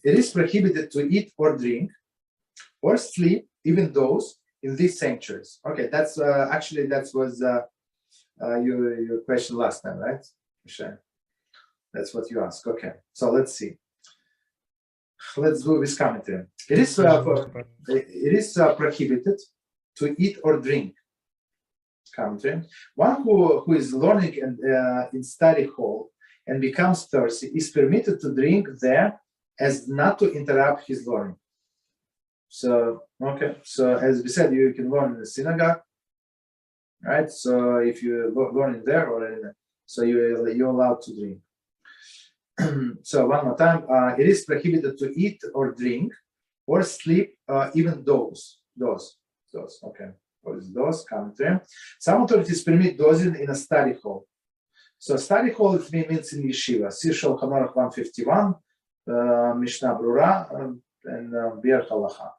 it is prohibited to eat or drink or sleep, even those in these sanctuaries. Okay, that's actually that was your question last time, right? That's what you asked. Okay, so let's see. Let's do this commentary. It is prohibited to eat or drink. Commentary. One who is learning in study hall and becomes thirsty is permitted to drink there as not to interrupt his learning. So, okay. So as we said, you can learn in the synagogue, right? So if you're learning there or so you're allowed to drink. So one more time, it is prohibited to eat or drink or sleep, even those. Okay. What is those? Commentary. Some authorities permit dozing in a study hall. So study hall it means in yeshiva. See Shulchan 151, Mishnah Brura, and Biur Halacha.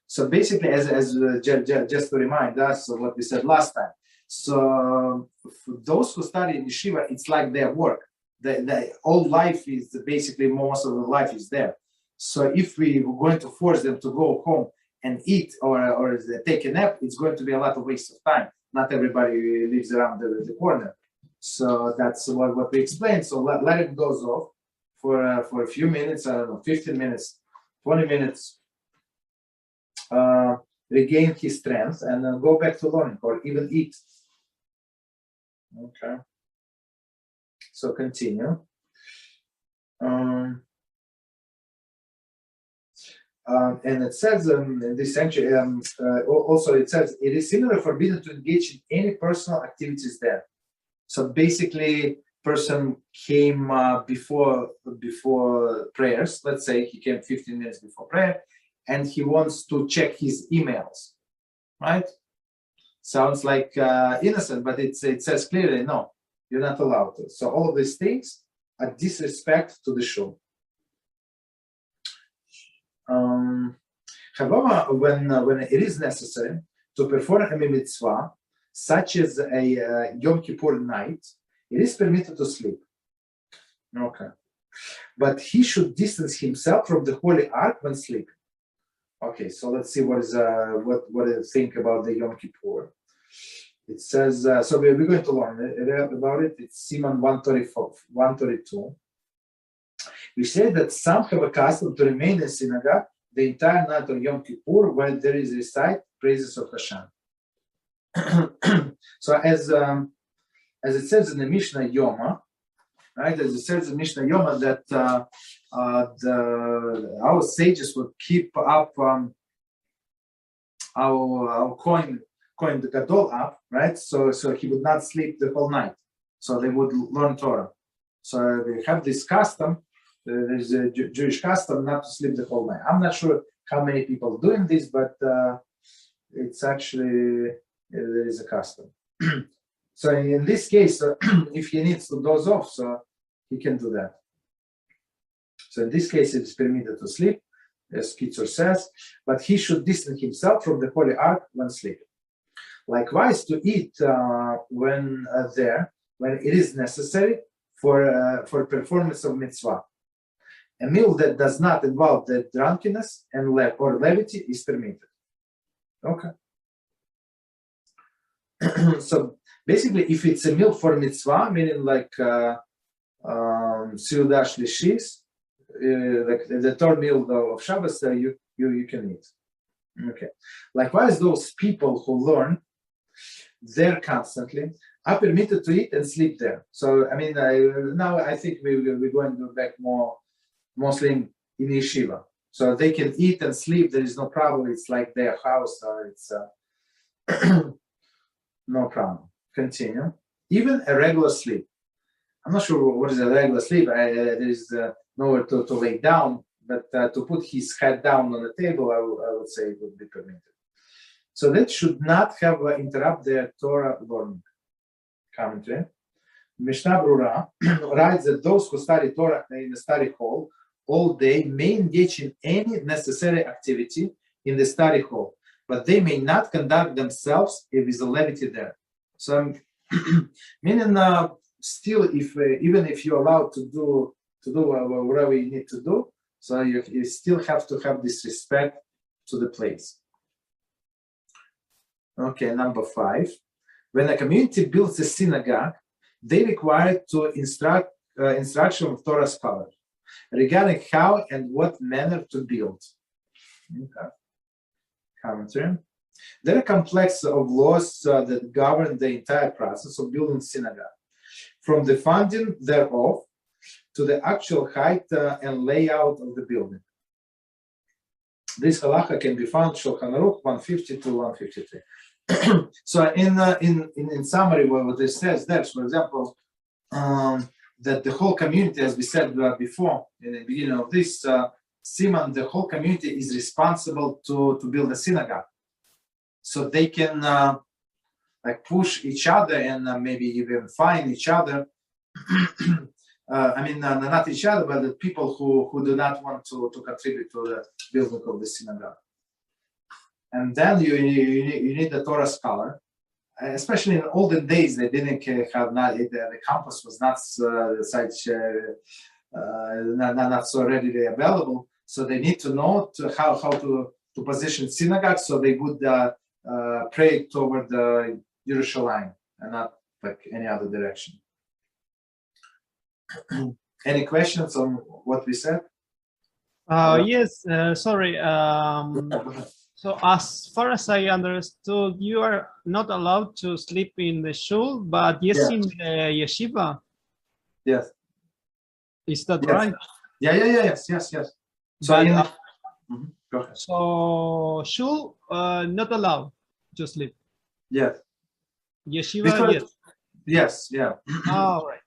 So basically, as just to remind us of what we said last time. So for those who study in yeshiva, it's like their work. The all life is basically most of the life is there. So if we were going to force them to go home and eat or take a nap, it's going to be a lot of waste of time. Not everybody lives around the corner. So that's what we explained. So let him doze off for a few minutes, I don't know, 15 minutes, 20 minutes, regain his strength and then go back to learning or even eat. Okay. So continue. And it says in this sanctuary, also it says, it is similarly forbidden to engage in any personal activities there. So basically, person came before prayers. Let's say he came 15 minutes before prayer, and he wants to check his emails, right? Sounds like innocent, but it says clearly, no, you're not allowed to. So all of these things are disrespect to the shul. However, when it is necessary to perform a mitzvah, such as a Yom Kippur night, it is permitted to sleep. Okay, but he should distance himself from the holy ark when sleeping. Okay, so let's see what do you think about the Yom Kippur. It says so. We're going to learn about it. It's Siman 132. We say that some have a custom to remain in synagogue the entire night on Yom Kippur when there is recite praises of HaShem. So as it says in the Mishnah Yoma, right? As it says in Mishnah Yoma that our sages would keep up our coin the Gadol up, right? So he would not sleep the whole night. So they would learn Torah. So they have this custom. There's a Jewish custom not to sleep the whole night. I'm not sure how many people are doing this, but it's actually there is a custom. So in this case, if he needs to doze off, so he can do that. So in this case, it's permitted to sleep, as Kitzur says, but he should distance himself from the holy ark when sleeping. Likewise, to eat when it is necessary for performance of mitzvah. A meal that does not involve the drunkenness and or levity is permitted. Okay. So basically, if it's a meal for mitzvah, meaning like Seudah Shlishis, like the third meal of Shabbos, you can eat. Okay. Likewise, those people who learn there constantly are permitted to eat and sleep there. So I mean, now I think we're going to go back mostly in yeshiva. So they can eat and sleep. There is no problem. It's like their house, or it's no problem. Continue. Even a regular sleep. I'm not sure what is a regular sleep. There is nowhere to lay down, but to put his head down on the table, I would say it would be permitted. So that should not have interrupt their Torah learning. Commentary. Mishnah Brura writes that those who study Torah in the study hall all day may engage in any necessary activity in the study hall, but they may not conduct themselves with a levity there. So, meaning still, even if you're allowed to do whatever you need to do, So you still have to have this respect to the place. Okay, number 5. When a community builds a synagogue, they require to instruction of Torah scholars regarding how and what manner to build. Okay. Commentary. There are complex of laws that govern the entire process of building synagogue, from the funding thereof to the actual height and layout of the building. This halacha can be found Shulchan Aruch 150 to 153. So in summary, what this says there, for example, that the whole community, as we said before in the beginning of this Siman, the whole community is responsible to build a synagogue. So they can like push each other and maybe even find each other. Not each other, but the people who do not want to contribute to the building of the synagogue. And then you need the Torah scholar, especially in olden days. They didn't have the campus was not not so readily available. So they need to know how to position synagogue so they would pray toward the Jerusalem and not like any other direction. Any questions on what we said? Yes, sorry. So as far as I understood, you are not allowed to sleep in the shul, but yes, in the yeshiva. Yes. Is that yes. right? Yes. So, go ahead. So shul, not allowed to sleep. Yes. Yeshiva, because, yes. Yes, yeah. All right.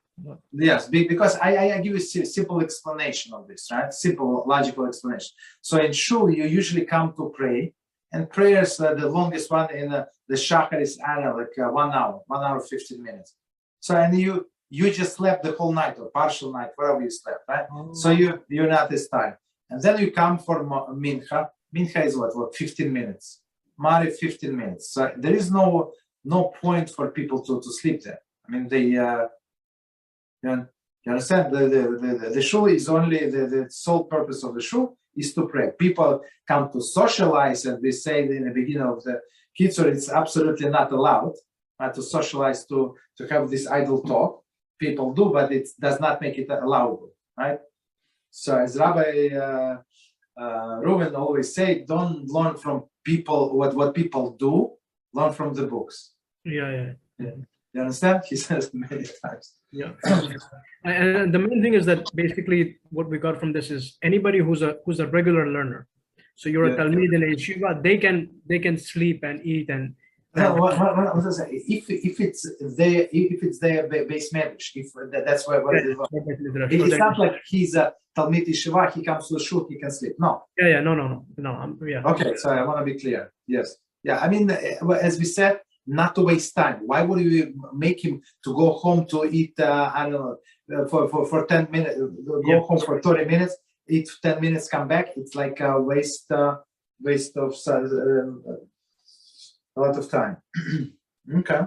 Yes, because I give you a simple explanation of this, right? Simple, logical explanation. So in shul, you usually come to pray, and prayers, the longest one in the shachar is 1 hour, 15 minutes. So and you just slept the whole night or partial night, wherever you slept, right? Oh. So you're not this time, and then you come for mincha. Mincha is what 15 minutes. Mari 15 minutes. So there is no point for people to sleep there. I mean you understand? The shul is only the sole purpose of the shul is to pray. People come to socialize, and we say in the beginning of the Kitzur, it's absolutely not allowed to socialize, to have this idle talk. People do, but it does not make it allowable, right? So as Rabbi Reuven always say, don't learn from people what people do, learn from the books. Yeah. You understand? He says many times. Yeah. And the main thing is that basically what we got from this is anybody who's a regular learner. So you're a Talmid in a yeshiva, they can sleep and eat and. No, what I say? If it's their base Midrash, if that's where it's not like he's a Talmid yeshiva, he comes to the shul, he can sleep. No. No. Okay, so I want to be clear. Yes. Yeah. I mean, as we said, not to waste time. Why would we make him to go home to eat? I don't know, for 10 minutes, go home for 30 minutes, eat 10 minutes, come back. It's like a waste of a lot of time. Okay.